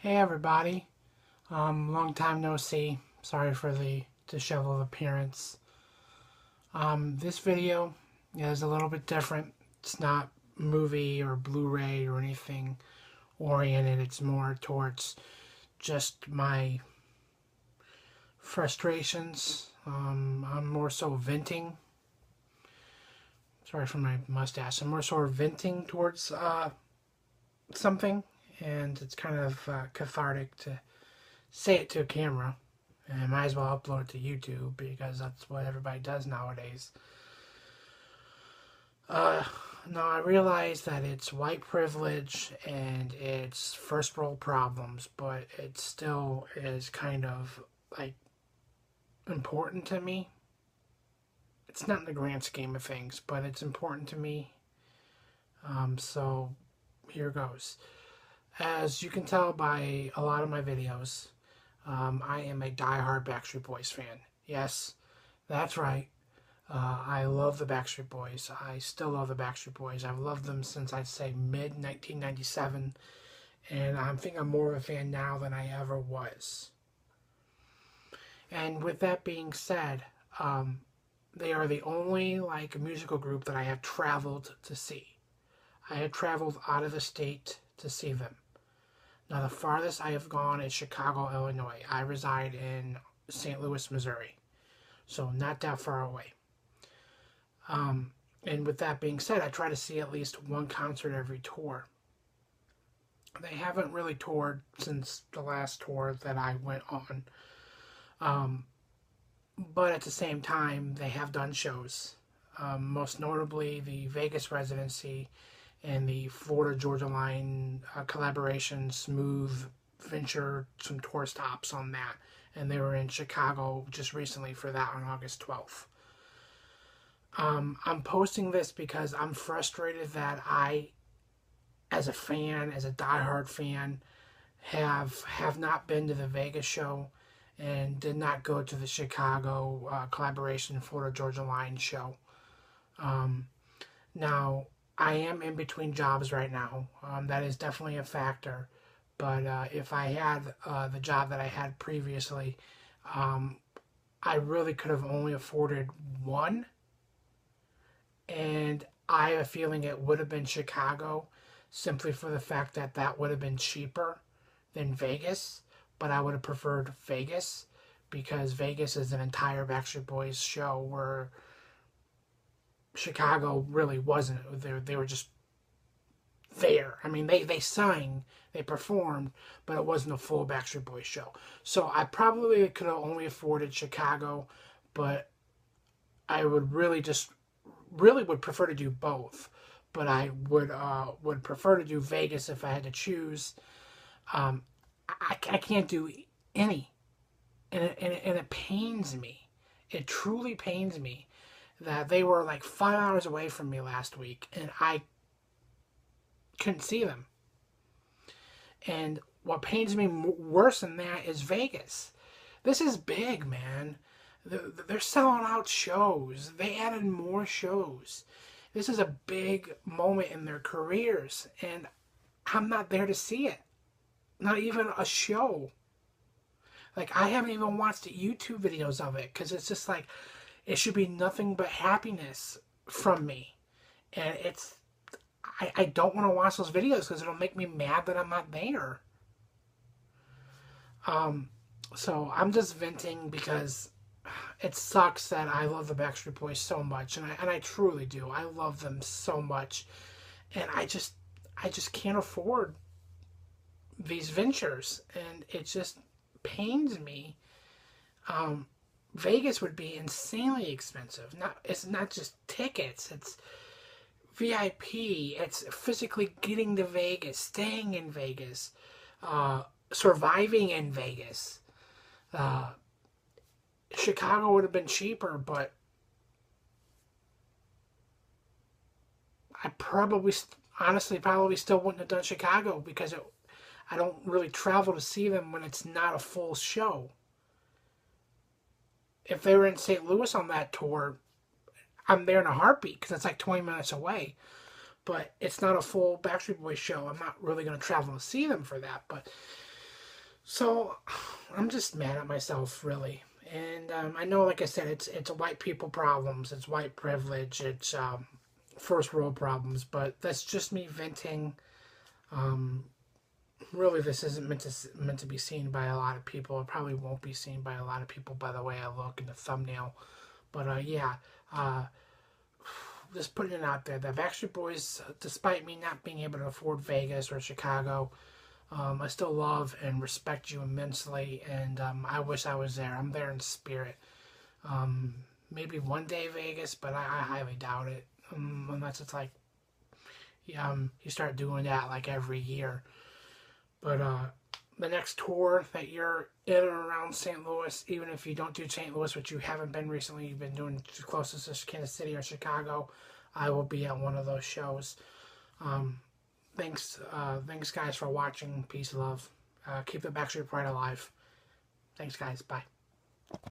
Hey everybody, long time no see. Sorry for the disheveled appearance. This video is a little bit different. It's not movie or Blu-ray or anything oriented. It's more towards just my frustrations. I'm more so venting. Sorry for my mustache. I'm more so venting towards something, and it's kind of cathartic to say it to a camera. And I might as well upload it to YouTube because that's what everybody does nowadays. Now I realize that it's white privilege and it's first world problems, but it still is kind of like important to me. It's not in the grand scheme of things, but it's important to me. So here goes. As you can tell by a lot of my videos, I am a diehard Backstreet Boys fan. Yes, that's right. I love the Backstreet Boys. I still love the Backstreet Boys. I've loved them since I'd say mid 1997, and I think I'm more of a fan now than I ever was. And with that being said, they are the only musical group that I have traveled to see. I have traveled out of the state to see them. Now, the farthest I have gone is Chicago, Illinois. I reside in St. Louis, Missouri, so not that far away. And with that being said, I try to see at least one concert every tour. They haven't really toured since the last tour that I went on. But at the same time, they have done shows. Most notably, the Vegas residency and the Florida Georgia Line collaboration, Smooth Venture, some tour stops on that. And they were in Chicago just recently for that on August 12th. I'm posting this because I'm frustrated that I, as a fan, as a diehard fan, have not been to the Vegas show and did not go to the Chicago collaboration Florida Georgia Line show. Now, I am in between jobs right now. That is definitely a factor. But if I had the job that I had previously, I really could have only afforded one. And I have a feeling it would have been Chicago, simply for the fact that that would have been cheaper than Vegas. But I would have preferred Vegas because Vegas is an entire Backstreet Boys show where Chicago really wasn't. They were just there. I mean, they sang, they performed, but it wasn't a full Backstreet Boys show. So I probably could have only afforded Chicago, but I would really would prefer to do both. But I would prefer to do Vegas if I had to choose. I can't do any, and it pains me. It truly pains me that they were like 5 hours away from me last week, and I couldn't see them. And what pains me worse than that is Vegas. This is big, man. They're selling out shows. They added more shows. This is a big moment in their careers, and I'm not there to see it. Not even a show. Like, I haven't even watched the YouTube videos of it because it's just like, it should be nothing but happiness from me. And I don't want to watch those videos because it'll make me mad that I'm not there. So I'm just venting because it sucks that I love the Backstreet Boys so much, and I truly do. I love them so much, and I just can't afford these ventures, and it just pains me. Vegas would be insanely expensive. It's not just tickets. It's VIP. It's physically getting to Vegas, staying in Vegas, surviving in Vegas. Chicago would have been cheaper, but I honestly still wouldn't have done Chicago because I don't really travel to see them when it's not a full show. If they were in St. Louis on that tour, I'm there in a heartbeat because it's like 20 minutes away. But it's not a full Backstreet Boys show. I'm not really going to travel to see them for that. But So I'm just mad at myself, really. And I know, like I said, it's white people problems, it's white privilege, it's first world problems, but that's just me venting. Um, Really, this isn't meant to be seen by a lot of people. It probably won't be seen by a lot of people by the way I look in the thumbnail. But yeah, uh, just putting it out there. The Backstreet Boys, despite me not being able to afford Vegas or Chicago, I still love and respect you immensely, and I wish I was there. I'm there in spirit. Um, Maybe one day Vegas, but I highly doubt it. Unless it's like, yeah, you start doing that like every year. But the next tour that you're in or around St. Louis, even if you don't do St. Louis, which you haven't been recently, you've been doing closest to Kansas City or Chicago, I will be at one of those shows. Um, thanks guys for watching. Peace, love. Keep the Backstreet Pride alive. Thanks guys. Bye.